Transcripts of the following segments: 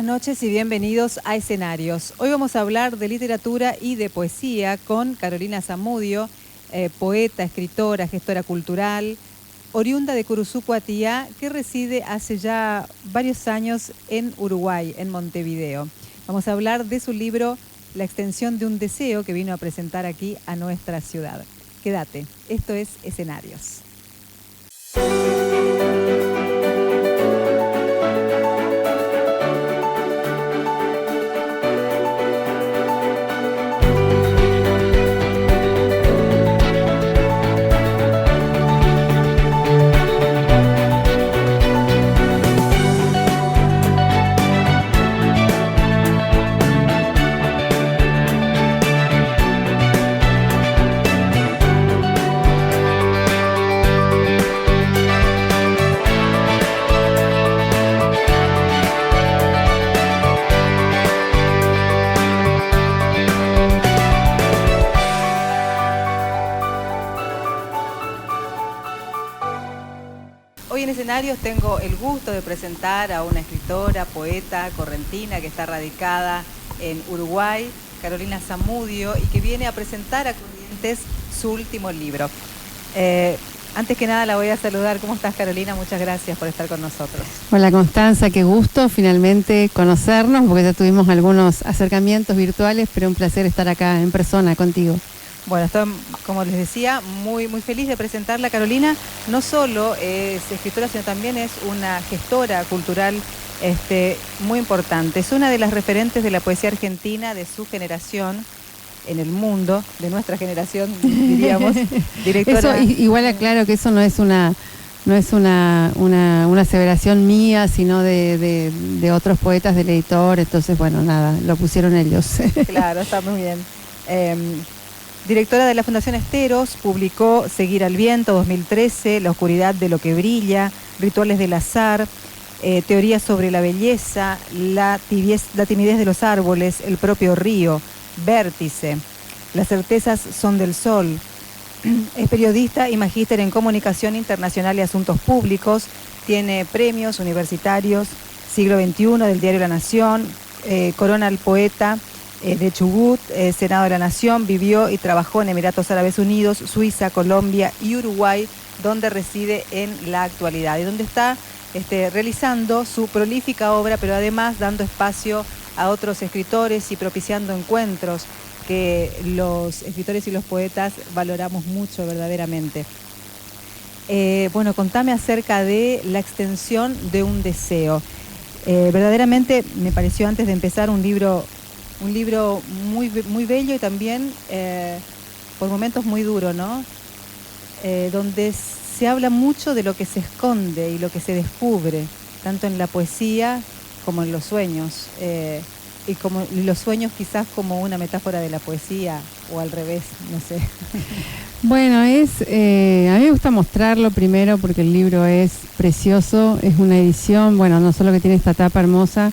buenas noches y bienvenidos a Escenarios. Hoy vamos a hablar de literatura y de poesía con Carolina Zamudio, poeta, escritora, gestora cultural, oriunda de Curuzú, Cuatiá, que reside hace ya varios años en Uruguay, en Montevideo. Vamos a hablar de su libro La extensión de un deseo, que vino a presentar aquí a nuestra ciudad. Quédate, esto es Escenarios. Hoy en Escenarios tengo el gusto de presentar a una escritora, poeta, correntina que está radicada en Uruguay, Carolina Zamudio, y que viene a presentar a Corrientes su último libro. Antes que nada la voy a saludar. ¿Cómo estás, Carolina? Muchas gracias por estar con nosotros. Hola, Constanza, qué gusto finalmente conocernos, porque ya tuvimos algunos acercamientos virtuales, pero un placer estar acá en persona contigo. Bueno, estoy, como les decía, muy feliz de presentarla. Carolina no solo es escritora, sino también es una gestora cultural muy importante. Es una de las referentes de la poesía argentina de su generación en el mundo, de nuestra generación, diríamos. Directora. Eso, igual aclaro que eso no es una aseveración mía, sino de otros poetas del editor. Entonces, bueno, nada, lo pusieron ellos. Claro, está muy bien. Directora de la Fundación Esteros, publicó Seguir al Viento, 2013, La oscuridad de lo que brilla, Rituales del azar, Teorías sobre la belleza, la timidez de los árboles, El propio río, Vértice, Las certezas son del sol. Es periodista y magíster en comunicación internacional y asuntos públicos. Tiene premios universitarios, siglo XXI del diario La Nación, corona al poeta de Chubut, Senado de la Nación. Vivió y trabajó en Emiratos Árabes Unidos, Suiza, Colombia y Uruguay, donde reside en la actualidad y donde está realizando su prolífica obra, pero además dando espacio a otros escritores y propiciando encuentros que los escritores y los poetas valoramos mucho verdaderamente. Bueno, contame acerca de La extensión de un deseo. Verdaderamente me pareció, antes de empezar, un libro muy bello y también por momentos muy duro, ¿no? Donde se habla mucho de lo que se esconde y lo que se descubre, tanto en la poesía como en los sueños, y los sueños quizás como una metáfora de la poesía, o al revés, no sé. Bueno, a mí me gusta mostrarlo primero porque el libro es precioso, es una edición, bueno, no solo que tiene esta tapa hermosa,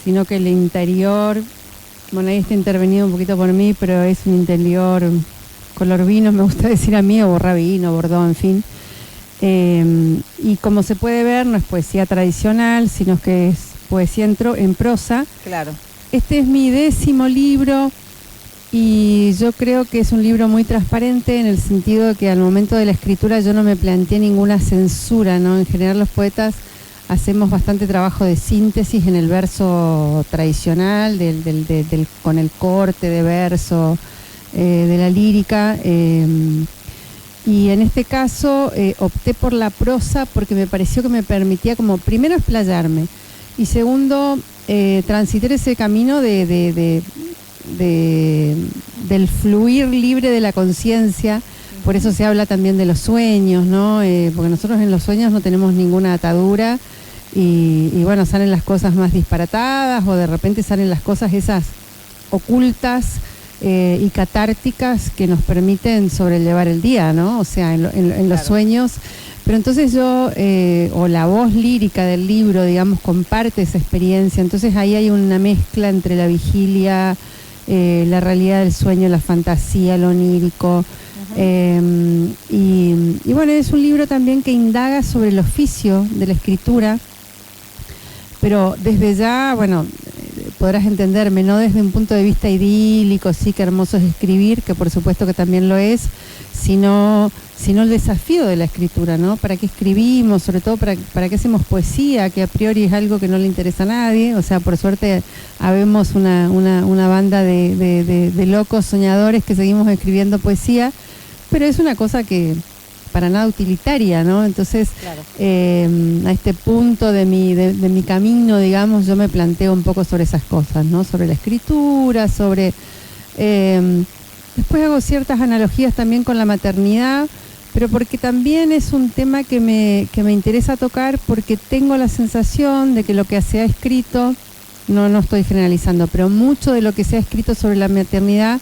sino que el interior, bueno, ahí está intervenido un poquito por mí, pero es un interior color vino, me gusta decir a mí, o borra vino, bordó, en fin. Y como se puede ver, no es poesía tradicional, sino que es poesía en prosa. Claro. Este es mi 10º libro y yo creo que es un libro muy transparente, en el sentido de que al momento de la escritura yo no me planteé ninguna censura, ¿no? En general los poetas hacemos bastante trabajo de síntesis en el verso tradicional, con el corte de verso, de la lírica, y en este caso opté por la prosa porque me pareció que me permitía, como primero, explayarme, y segundo, transitar ese camino del fluir libre de la conciencia. Por eso se habla también de los sueños, ¿no? Porque nosotros en los sueños no tenemos ninguna atadura y bueno, salen las cosas más disparatadas, o de repente salen las cosas esas ocultas y catárticas que nos permiten sobrellevar el día, ¿no? O sea, en los sueños. Pero entonces yo, o la voz lírica del libro, digamos, comparte esa experiencia. Entonces ahí hay una mezcla entre la vigilia, la realidad del sueño, la fantasía, lo onírico. Y bueno, es un libro también que indaga sobre el oficio de la escritura, pero desde ya, bueno, podrás entenderme, no desde un punto de vista idílico, sí, que hermoso es escribir, que por supuesto que también lo es, sino el desafío de la escritura, ¿no? ¿Para qué escribimos? Sobre todo, ¿para qué hacemos poesía? Que a priori es algo que no le interesa a nadie. O sea, por suerte, habemos una banda de locos soñadores que seguimos escribiendo poesía, pero es una cosa que para nada utilitaria, ¿no? Entonces, claro, a este punto de mi camino, digamos, yo me planteo un poco sobre esas cosas, ¿no? Sobre la escritura, sobre... después hago ciertas analogías también con la maternidad, pero porque también es un tema que me interesa tocar, porque tengo la sensación de que lo que se ha escrito, no estoy generalizando, pero mucho de lo que se ha escrito sobre la maternidad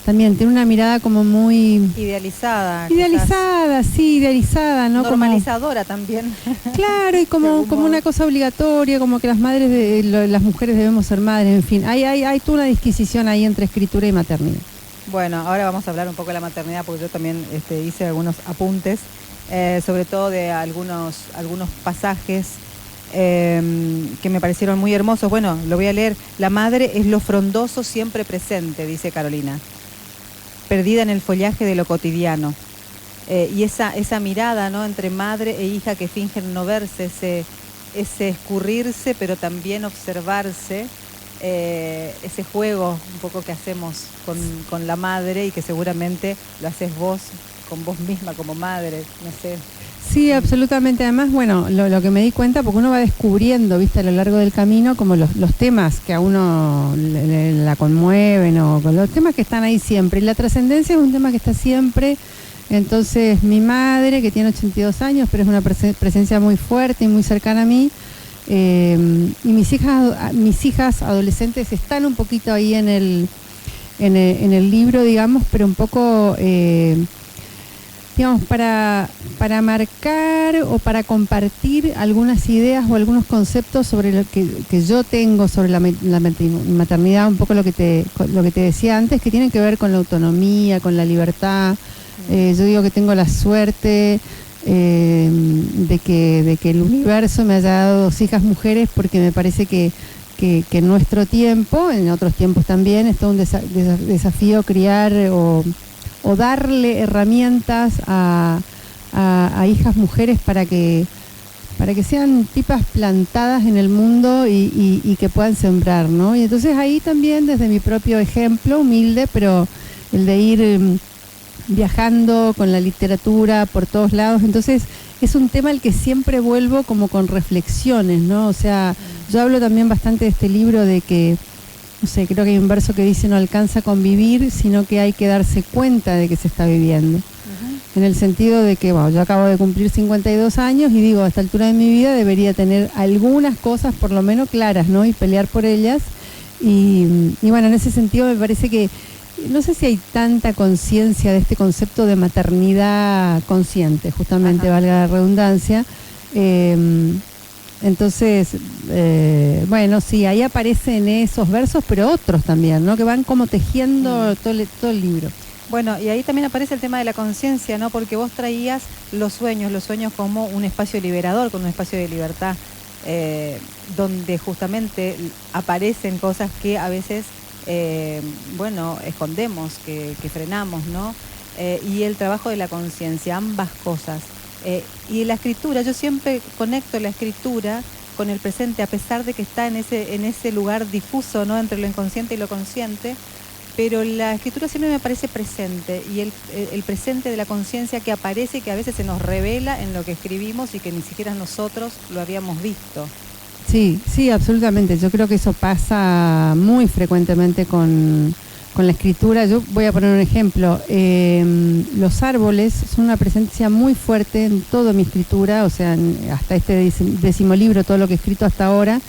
también tiene una mirada como muy... Idealizada, sí, idealizada, ¿no? Normalizadora como, también. Claro, y como una cosa obligatoria, como que las las mujeres debemos ser madres, en fin. Hay toda una disquisición ahí entre escritura y maternidad. Bueno, ahora vamos a hablar un poco de la maternidad, porque yo también hice algunos apuntes, sobre todo de algunos pasajes que me parecieron muy hermosos. Bueno, lo voy a leer. La madre es lo frondoso siempre presente, dice Carolina, perdida en el follaje de lo cotidiano. Y esa mirada, ¿no?, entre madre e hija que fingen no verse, ese escurrirse, pero también observarse, ese juego un poco que hacemos con la madre y que seguramente lo haces vos con vos misma como madre, no sé. Sí, absolutamente. Además, bueno, lo que me di cuenta, porque uno va descubriendo, viste, a lo largo del camino, como los temas que a uno la conmueven, o con los temas que están ahí siempre. Y la trascendencia es un tema que está siempre. Entonces, mi madre, que tiene 82 años, pero es una presencia muy fuerte y muy cercana a mí, y mis hijas adolescentes están un poquito ahí en el libro, digamos, pero un poco... digamos, para marcar o para compartir algunas ideas o algunos conceptos sobre lo que yo tengo sobre la maternidad, un poco lo que te decía antes, que tienen que ver con la autonomía, con la libertad. Yo digo que tengo la suerte de que el universo me haya dado 2 hijas mujeres, porque me parece que en nuestro tiempo, en otros tiempos también, es todo un desafío criar o darle herramientas a hijas mujeres para que sean tipas plantadas en el mundo y que puedan sembrar, ¿no? Y entonces ahí también, desde mi propio ejemplo, humilde, pero el de ir viajando con la literatura por todos lados, entonces es un tema al que siempre vuelvo como con reflexiones, ¿no? O sea, yo hablo también bastante de este libro de que, no sé, creo que hay un verso que dice: no alcanza con vivir, sino que hay que darse cuenta de que se está viviendo. En el sentido de que, bueno, yo acabo de cumplir 52 años y digo, a esta altura de mi vida debería tener algunas cosas por lo menos claras, ¿no? Y pelear por ellas. Y bueno, en ese sentido me parece que, no sé si hay tanta conciencia de este concepto de maternidad consciente, justamente, valga la redundancia. Entonces, bueno, sí, ahí aparecen esos versos, pero otros también, ¿no?, que van como tejiendo todo el libro. Bueno, y ahí también aparece el tema de la conciencia, ¿no?, porque vos traías los sueños como un espacio liberador, con un espacio de libertad, donde justamente aparecen cosas que a veces, bueno, escondemos, que frenamos, ¿no? Y el trabajo de la conciencia, ambas cosas. Y la escritura, yo siempre conecto la escritura con el presente, a pesar de que está en ese lugar difuso, ¿no?, entre lo inconsciente y lo consciente, pero la escritura siempre me parece presente, y el presente de la conciencia que aparece y que a veces se nos revela en lo que escribimos y que ni siquiera nosotros lo habíamos visto. Sí, absolutamente. Yo creo que eso pasa muy frecuentemente con la escritura. Yo voy a poner un ejemplo. Los árboles son una presencia muy fuerte en toda mi escritura, o sea, hasta este 10º libro, todo lo que he escrito hasta ahora.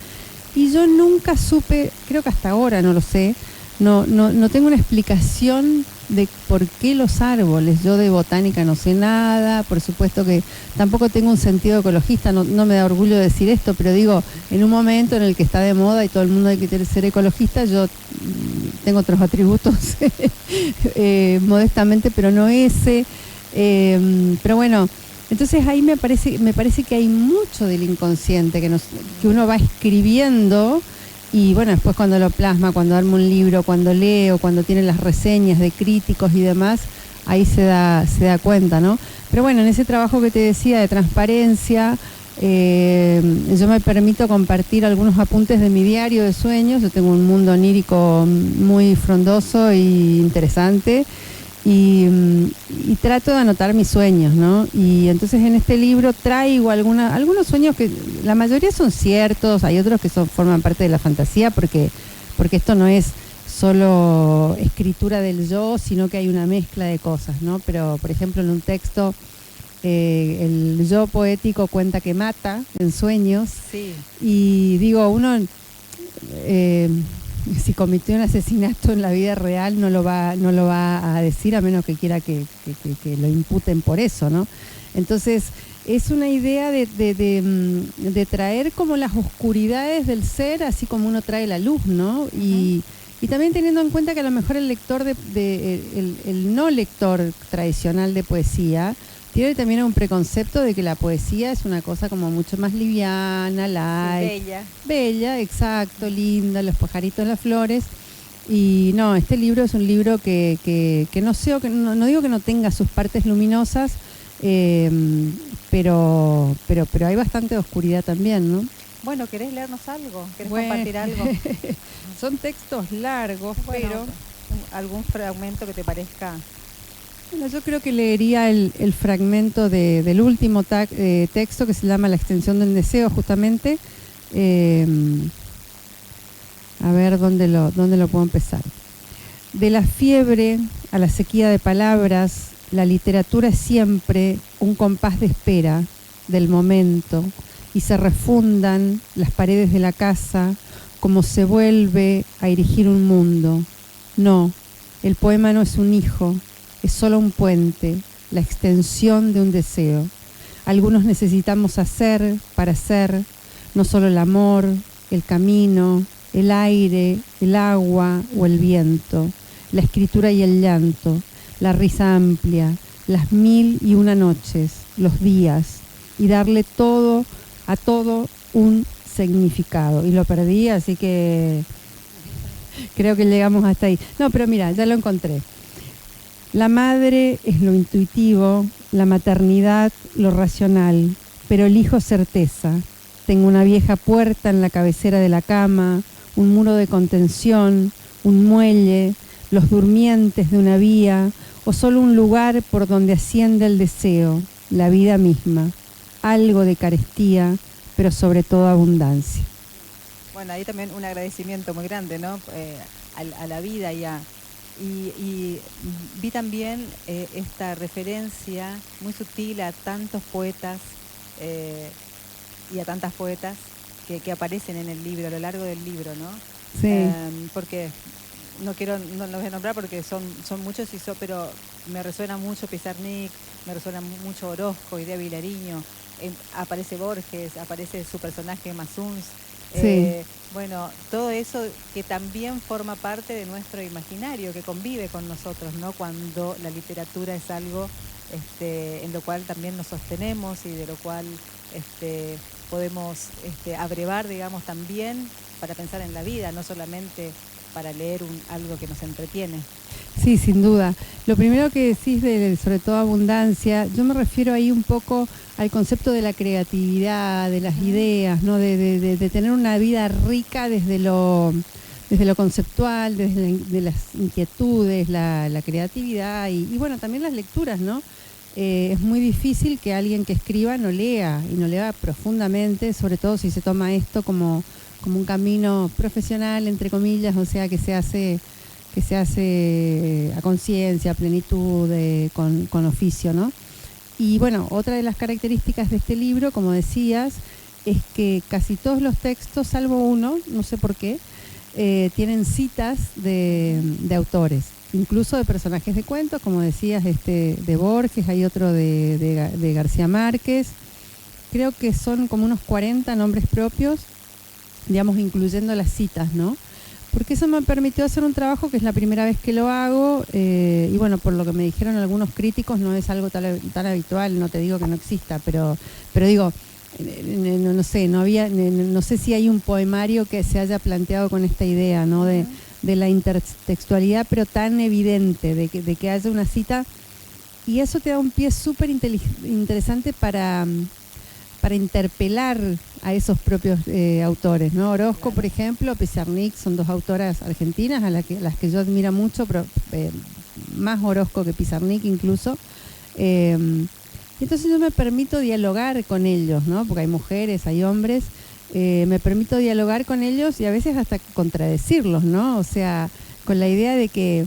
Y yo nunca supe, creo que hasta ahora no lo sé, no tengo una explicación de por qué los árboles. Yo de botánica no sé nada, por supuesto que tampoco tengo un sentido ecologista, no me da orgullo decir esto, pero digo, en un momento en el que está de moda y todo el mundo hay que ser ecologista, yo tengo otros atributos modestamente, pero no ese. Pero bueno, Entonces ahí me parece que hay mucho del inconsciente que uno va escribiendo y bueno, después cuando lo plasma, cuando arma un libro, cuando lee o cuando tiene las reseñas de críticos y demás, ahí se da cuenta, ¿no? Pero bueno, en ese trabajo que te decía de transparencia, yo me permito compartir algunos apuntes de mi diario de sueños. Yo tengo un mundo onírico muy frondoso e interesante. Y trato de anotar mis sueños, ¿no? Y entonces en este libro traigo algunos sueños que la mayoría son ciertos, hay otros que forman parte de la fantasía, porque esto no es solo escritura del yo, sino que hay una mezcla de cosas, ¿no? Pero, por ejemplo, en un texto, el yo poético cuenta que mata en sueños. Sí. Y digo, uno... si cometió un asesinato en la vida real no lo va a decir, a menos que quiera que lo imputen por eso, ¿no? Entonces es una idea de traer como las oscuridades del ser, así como uno trae la luz, ¿no? Y también teniendo en cuenta que a lo mejor el lector el no lector tradicional de poesía tiene también un preconcepto de que la poesía es una cosa como mucho más liviana, light. Sí, bella, exacto, linda, los pajaritos, las flores. Y no, este libro es un libro que no sé, no digo que no tenga sus partes luminosas, pero hay bastante oscuridad también, ¿no? Bueno, ¿querés leernos algo? ¿Querés compartir algo? Son textos largos, bueno, pero... ¿Algún fragmento que te parezca? Bueno, yo creo que leería el fragmento del último texto que se llama La extensión del deseo, justamente. A ver dónde lo puedo empezar. De la fiebre a la sequía de palabras, la literatura es siempre un compás de espera del momento, y se refundan las paredes de la casa como se vuelve a erigir un mundo. No, el poema no es un hijo, es solo un puente, la extensión de un deseo. Algunos necesitamos hacer para ser, no solo el amor, el camino, el aire, el agua o el viento, la escritura y el llanto, la risa amplia, las 1001 noches, los días, y darle a todo un significado. Y lo perdí, así que creo que llegamos hasta ahí. No, pero mira, ya lo encontré. La madre es lo intuitivo, la maternidad lo racional, pero elijo certeza. Tengo una vieja puerta en la cabecera de la cama, un muro de contención, un muelle, los durmientes de una vía, o solo un lugar por donde asciende el deseo, la vida misma, algo de carestía, pero sobre todo abundancia. Bueno, ahí también un agradecimiento muy grande, ¿no? A la vida y vi también esta referencia muy sutil a tantos poetas y a tantas poetas que aparecen en el libro, a lo largo del libro, ¿no? Sí. Porque no los voy a nombrar porque son muchos, pero me resuena mucho Pizarnik, me resuena mucho Orozco, Idea Vilariño, aparece Borges, aparece su personaje Mazuns. Sí. Bueno, todo eso que también forma parte de nuestro imaginario, que convive con nosotros, ¿no? Cuando la literatura es algo en lo cual también nos sostenemos y de lo cual podemos abrevar, digamos, también para pensar en la vida, no solamente para leer algo que nos entretiene. Sí, sin duda. Lo primero que decís sobre todo abundancia, yo me refiero ahí un poco al concepto de la creatividad, de las ideas, ¿no? De tener una vida rica desde lo conceptual, desde las inquietudes, la creatividad y bueno, también las lecturas, ¿no? Es muy difícil que alguien que escriba no lea, y no lea profundamente, sobre todo si se toma esto como un camino profesional, entre comillas, o sea, que se hace a conciencia, a plenitud, con oficio, ¿no? Y bueno, otra de las características de este libro, como decías, es que casi todos los textos, salvo uno, no sé por qué, tienen citas de autores, incluso de personajes de cuentos, como decías, de Borges, hay otro de García Márquez. Creo que son como unos 40 nombres propios, digamos, incluyendo las citas, ¿no? porque eso me permitió hacer un trabajo que es la primera vez que lo hago, y bueno, por lo que me dijeron algunos críticos, no es algo tan habitual, no te digo que no exista, pero digo, no sé, no sé si hay un poemario que se haya planteado con esta idea, ¿no? De la intertextualidad, pero tan evidente, de que haya una cita, y eso te da un pie súper interesante para interpelar a esos propios autores, ¿no? Orozco, por ejemplo, Pizarnik, son dos autoras argentinas a las que yo admiro mucho, pero más Orozco que Pizarnik incluso. Entonces yo me permito dialogar con ellos, ¿no? Porque hay mujeres, hay hombres, me permito dialogar con ellos y a veces hasta contradecirlos, ¿no? O sea, con la idea de que,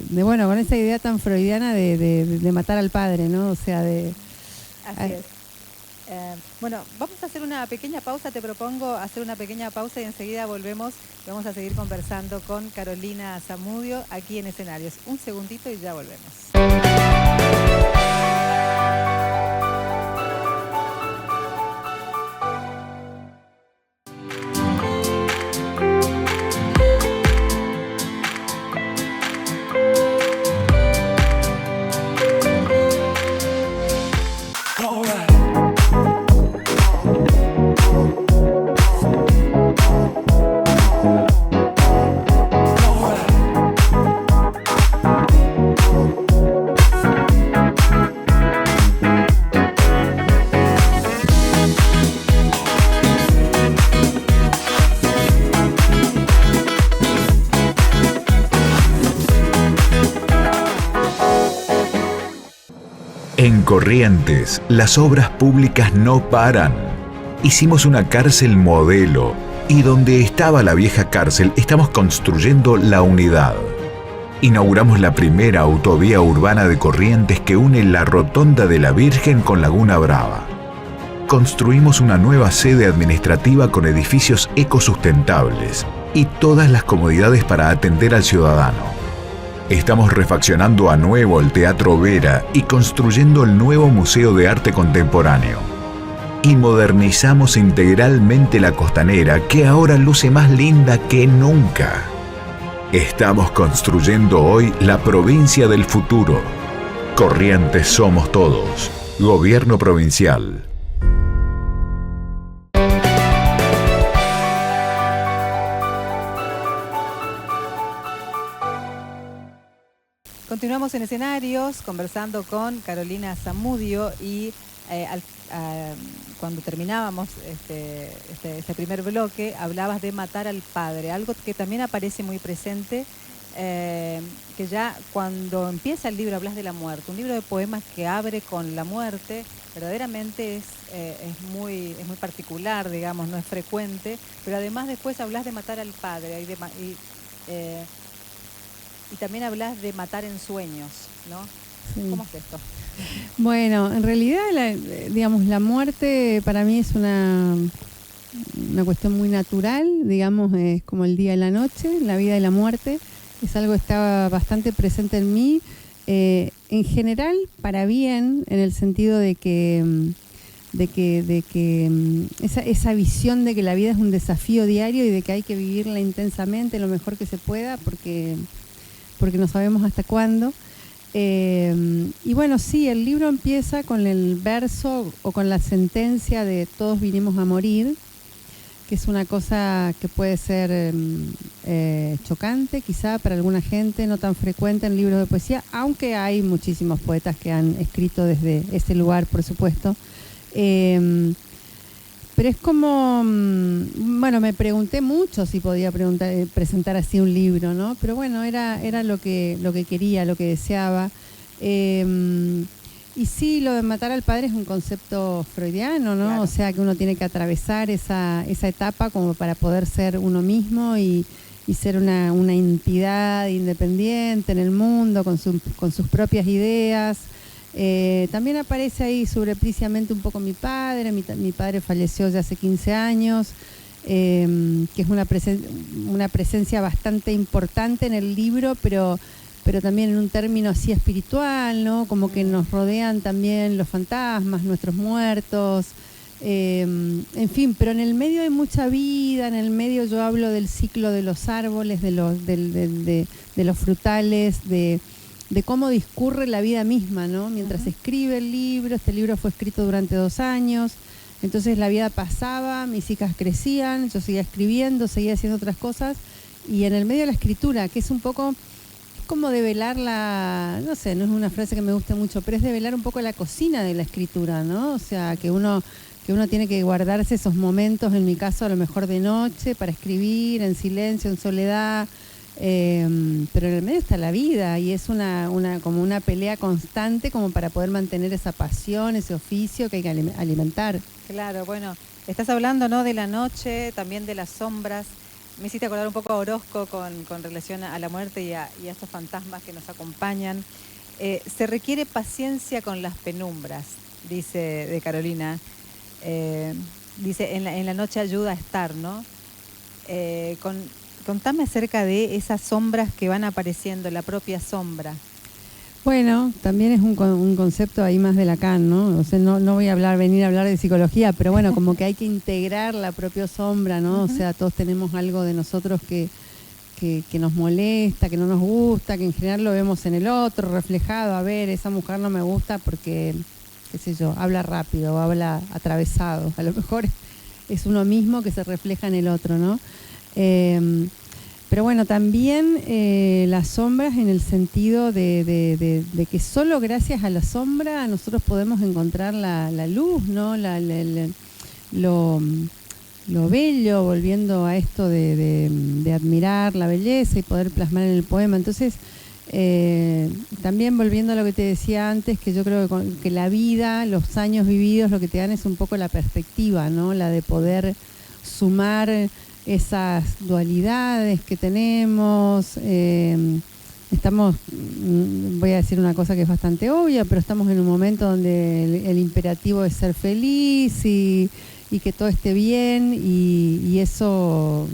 bueno, con esa idea tan freudiana de matar al padre, ¿no? O sea, Así es. Bueno, vamos a hacer una pequeña pausa, te propongo hacer una pequeña pausa y enseguida volvemos. Vamos a seguir conversando con Carolina Zamudio aquí en Escenarios. Un segundito y ya volvemos. En Corrientes, las obras públicas no paran. Hicimos una cárcel modelo y donde estaba la vieja cárcel estamos construyendo la unidad. Inauguramos la primera autovía urbana de Corrientes que une la Rotonda de la Virgen con Laguna Brava. Construimos una nueva sede administrativa con edificios ecosustentables y todas las comodidades para atender al ciudadano. Estamos refaccionando a nuevo el Teatro Vera y construyendo el nuevo Museo de Arte Contemporáneo. Y modernizamos integralmente la Costanera, que ahora luce más linda que nunca. Estamos construyendo hoy la provincia del futuro. Corrientes somos todos. Gobierno Provincial. Continuamos en Escenarios conversando con Carolina Zamudio y cuando terminábamos este primer bloque hablabas de matar al padre, algo que también aparece muy presente, que ya cuando empieza el libro hablas de la muerte, un libro de poemas que abre con la muerte, verdaderamente es muy particular, digamos, no es frecuente, pero además después hablas de matar al padre y también hablas de matar en sueños, ¿no? Sí. ¿Cómo es esto? Bueno, en realidad, la muerte para mí es una cuestión muy natural, digamos, es como el día y la noche, la vida y la muerte, es algo que está bastante presente en mí, en general para bien, en el sentido de que esa visión de que la vida es un desafío diario y de que hay que vivirla intensamente lo mejor que se pueda porque no sabemos hasta cuándo. Y bueno, sí, el libro empieza con el verso o con la sentencia de todos vinimos a morir, que es una cosa que puede ser chocante quizá para alguna gente, no tan frecuente en libros de poesía, aunque hay muchísimos poetas que han escrito desde ese lugar, por supuesto. Pero es como, bueno, me pregunté mucho si podía presentar así un libro, ¿no? Pero bueno, era lo que quería, lo que deseaba. Y sí, lo de matar al padre es un concepto freudiano, ¿no? Claro. O sea, que uno tiene que atravesar esa etapa como para poder ser uno mismo y ser una entidad independiente en el mundo, con sus propias ideas. También aparece ahí subrepticiamente un poco mi padre. Mi padre falleció ya hace 15 años, que es una presencia bastante importante en el libro, pero también en un término así espiritual, ¿no? Como que nos rodean también los fantasmas, nuestros muertos, En fin, pero en el medio hay mucha vida, en el medio yo hablo del ciclo de los árboles, de los frutales, de cómo discurre la vida misma, ¿no? Mientras se escribe el libro, este libro fue escrito durante 2 años, entonces la vida pasaba, mis hijas crecían, yo seguía escribiendo, seguía haciendo otras cosas, y en el medio de la escritura, que es un poco como develar no sé, no es una frase que me guste mucho, pero es develar un poco la cocina de la escritura, ¿no? O sea, que uno tiene que guardarse esos momentos, en mi caso a lo mejor de noche, para escribir en silencio, en soledad, pero en el medio está la vida y es como una pelea constante como para poder mantener esa pasión, ese oficio que hay que alimentar. Claro, bueno, estás hablando, ¿no?, de la noche, también de las sombras. Me hiciste acordar un poco a Orozco con relación a la muerte y a estos fantasmas que nos acompañan. Se requiere paciencia con las penumbras, dice de Carolina. Dice, en la noche ayuda a estar, ¿no? Contame acerca de esas sombras que van apareciendo, la propia sombra. Bueno, también es un concepto ahí más de Lacan, ¿no? O sea, no voy a venir a hablar de psicología, pero bueno, como que hay que integrar la propia sombra, ¿no? O sea, todos tenemos algo de nosotros que nos molesta, que no nos gusta, que en general lo vemos en el otro, reflejado. A ver, esa mujer no me gusta porque, qué sé yo, habla rápido o habla atravesado. A lo mejor es uno mismo que se refleja en el otro, ¿no? Pero bueno, también las sombras en el sentido de que solo gracias a la sombra nosotros podemos encontrar la luz, ¿no? Lo bello, volviendo a esto de admirar la belleza y poder plasmar en el poema. Entonces, también volviendo a lo que te decía antes, que yo creo que la vida, los años vividos, lo que te dan es un poco la perspectiva, ¿no? La de poder sumar esas dualidades que tenemos. Estamos, voy a decir una cosa que es bastante obvia, pero estamos en un momento donde el imperativo es ser feliz y que todo esté bien, y eso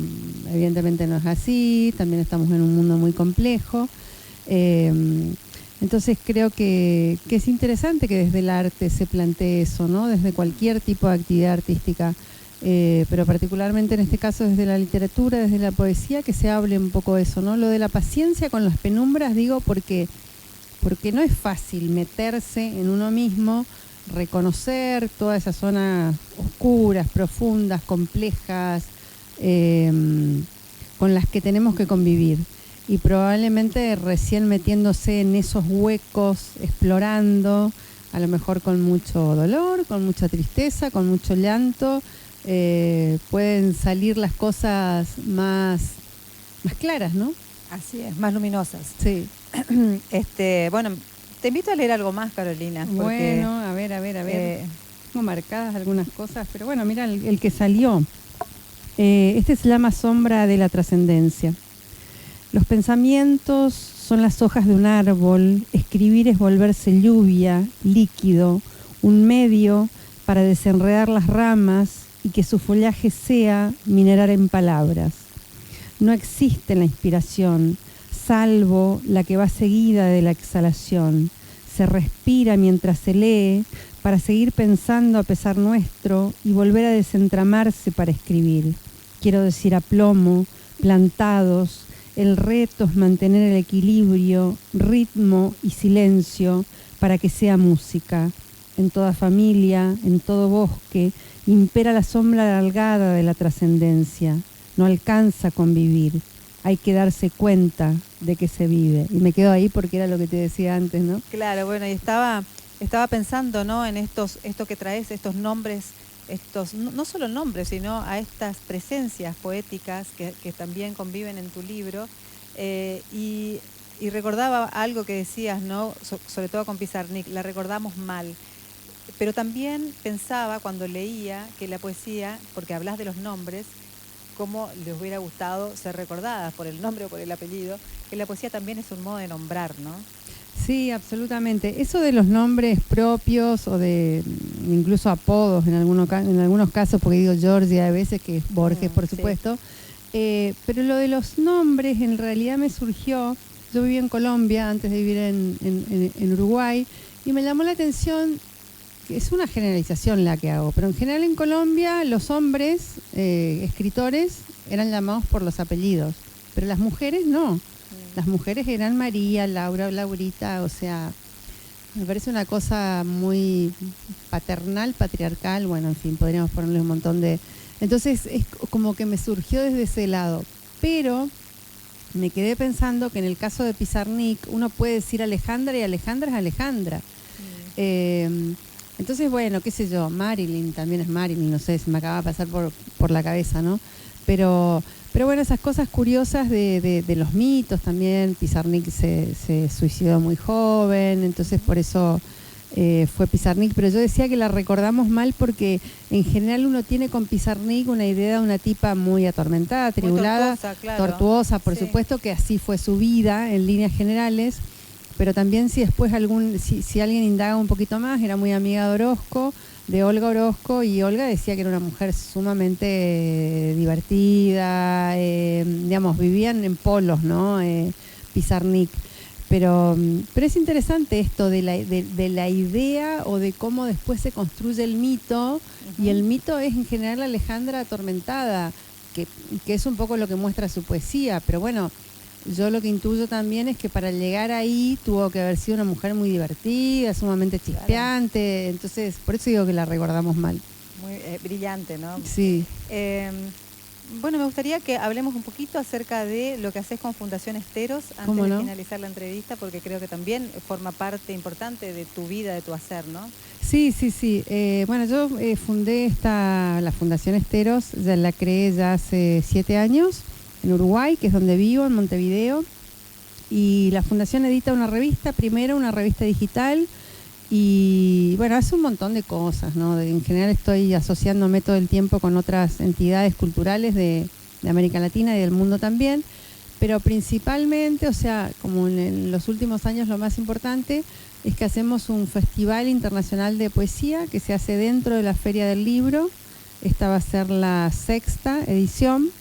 evidentemente no es así. También estamos en un mundo muy complejo. Entonces creo que es interesante que desde el arte se plantee eso, ¿no? Desde cualquier tipo de actividad artística. Pero particularmente en este caso desde la literatura, desde la poesía, que se hable un poco de eso, ¿no? Lo de la paciencia con las penumbras, digo, porque no es fácil meterse en uno mismo, reconocer todas esas zonas oscuras, profundas, complejas, con las que tenemos que convivir. Y probablemente recién metiéndose en esos huecos, explorando, a lo mejor con mucho dolor, con mucha tristeza, con mucho llanto, pueden salir las cosas más claras, ¿no? Así es, más luminosas. Sí. Bueno, te invito a leer algo más, Carolina. Porque, bueno, a ver. Tengo marcadas algunas cosas, pero bueno, mira el que salió. Este se llama Sombra de la Trascendencia. Los pensamientos son las hojas de un árbol, escribir es volverse lluvia, líquido, un medio para desenredar las ramas y que su follaje sea minerar en palabras. No existe la inspiración, salvo la que va seguida de la exhalación. Se respira mientras se lee para seguir pensando a pesar nuestro y volver a desentramarse para escribir. Quiero decir a plomo, plantados. El reto es mantener el equilibrio, ritmo y silencio para que sea música. En toda familia, en todo bosque, impera la sombra alargada de la trascendencia. No alcanza a convivir. Hay que darse cuenta de que se vive. Y me quedo ahí porque era lo que te decía antes, ¿no? Claro, bueno, y estaba pensando, ¿no?, en esto que traes, estos nombres, no solo nombres, sino a estas presencias poéticas que también conviven en tu libro. Y recordaba algo que decías, ¿no?, sobre todo con Pizarnik, la recordamos mal. Pero también pensaba cuando leía que la poesía, porque hablas de los nombres, cómo les hubiera gustado ser recordadas por el nombre o por el apellido, que la poesía también es un modo de nombrar, ¿no? Sí, absolutamente. Eso de los nombres propios o de incluso apodos en algunos casos, porque digo Georgia a veces, que es Borges, por supuesto. Sí. Pero lo de los nombres en realidad me surgió. Yo viví en Colombia antes de vivir en Uruguay y me llamó la atención es una generalización la que hago, pero en general en Colombia los hombres escritores eran llamados por los apellidos, pero las mujeres no. Las mujeres eran María, Laura, Laurita, o sea, me parece una cosa muy paternal, patriarcal, bueno, en fin, podríamos ponerle un montón de... Entonces es como que me surgió desde ese lado, pero me quedé pensando que en el caso de Pizarnik uno puede decir Alejandra y Alejandra es Alejandra. Entonces, bueno, qué sé yo, Marilyn también es Marilyn, no sé, se me acaba de pasar por la cabeza, ¿no? Pero bueno, esas cosas curiosas de los mitos también. Pizarnik se suicidó muy joven, entonces por eso fue Pizarnik. Pero yo decía que la recordamos mal porque en general uno tiene con Pizarnik una idea de una tipa muy atormentada, atribulada, tortuosa, por supuesto que así fue su vida en líneas generales. Pero también si después si alguien indaga un poquito más, era muy amiga de Orozco, de Olga Orozco, y Olga decía que era una mujer sumamente divertida, digamos, vivían en polos, ¿no? Pizarnik. Pero es interesante esto de la idea o de cómo después se construye el mito, y el mito es en general Alejandra atormentada, que es un poco lo que muestra su poesía, pero bueno, yo lo que intuyo también es que para llegar ahí tuvo que haber sido una mujer muy divertida, sumamente chispeante, entonces por eso digo que la recordamos mal. Muy brillante, ¿no? Sí. Bueno, me gustaría que hablemos un poquito acerca de lo que haces con Fundación Esteros antes de finalizar la entrevista, porque creo que también forma parte importante de tu vida, de tu hacer, ¿no? Sí. Bueno, yo fundé la Fundación Esteros, la creé ya hace 7 años, en Uruguay, que es donde vivo, en Montevideo, y la Fundación edita una revista, primero una revista digital, y bueno, hace un montón de cosas, ¿no? En general estoy asociándome todo el tiempo con otras entidades culturales de América Latina y del mundo también, pero principalmente, o sea, como en los últimos años lo más importante es que hacemos un festival internacional de poesía que se hace dentro de la Feria del Libro. Esta va a ser la 6ª edición,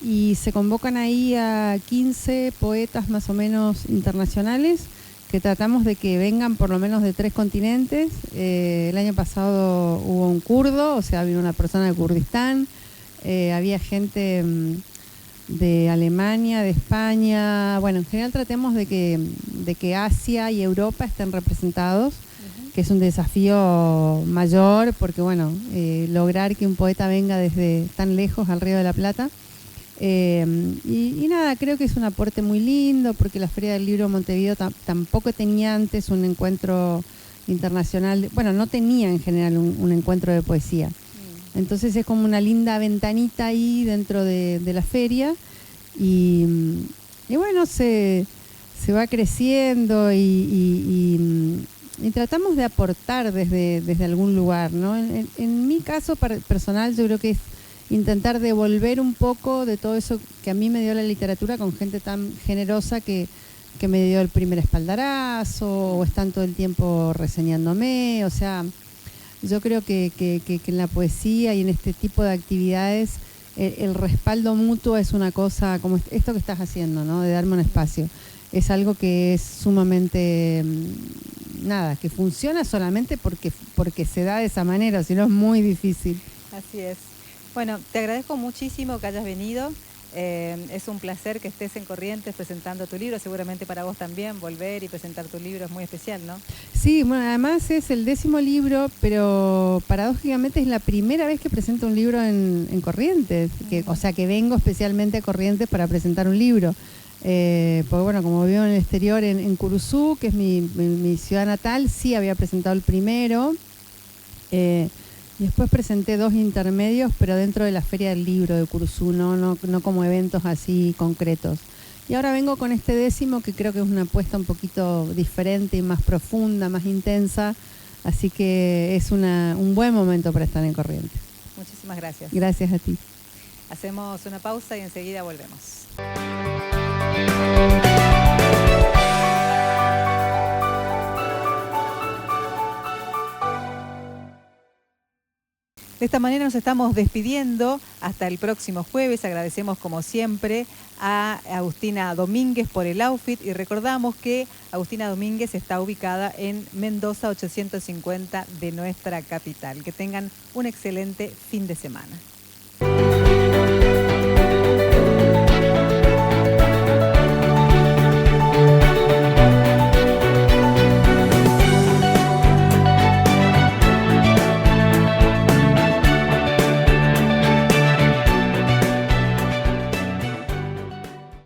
y se convocan ahí a 15 poetas más o menos internacionales, que tratamos de que vengan por lo menos de 3 continentes. El año pasado hubo un kurdo, o sea, vino una persona de Kurdistán, había gente de Alemania, de España. Bueno, en general tratemos de que Asia y Europa estén representados, que es un desafío mayor, porque bueno, lograr que un poeta venga desde tan lejos al Río de la Plata. Y nada, creo que es un aporte muy lindo, porque la Feria del Libro de Montevideo tampoco tenía antes un encuentro internacional, bueno, no tenía en general un encuentro de poesía. Entonces es como una linda ventanita ahí dentro de la feria, y bueno, se va creciendo y tratamos de aportar desde algún lugar, ¿no? En mi caso personal, yo creo que es intentar devolver un poco de todo eso que a mí me dio la literatura, con gente tan generosa que me dio el primer espaldarazo, o están todo el tiempo reseñándome. O sea, yo creo que en la poesía y en este tipo de actividades el respaldo mutuo es una cosa como esto que estás haciendo, ¿no? De darme un espacio. Es algo que es sumamente, que funciona solamente porque se da de esa manera, si no es muy difícil. Así es. Bueno, te agradezco muchísimo que hayas venido. Es un placer que estés en Corrientes presentando tu libro. Seguramente para vos también volver y presentar tu libro es muy especial, ¿no? Sí, bueno, además es el 10º libro, pero paradójicamente es la primera vez que presento un libro en Corrientes. O sea, que vengo especialmente a Corrientes para presentar un libro. Porque bueno, como vivo en el exterior, en Curuzú, que es mi ciudad natal, sí había presentado el primero. Después presenté 2 intermedios, pero dentro de la Feria del Libro de Curuzú, no como eventos así concretos. Y ahora vengo con este 10º, que creo que es una apuesta un poquito diferente y más profunda, más intensa. Así que es un buen momento para estar en Corrientes. Muchísimas gracias. Gracias a ti. Hacemos una pausa y enseguida volvemos. De esta manera nos estamos despidiendo hasta el próximo jueves. Agradecemos como siempre a Agustina Domínguez por el outfit y recordamos que Agustina Domínguez está ubicada en Mendoza 850 de nuestra capital. Que tengan un excelente fin de semana.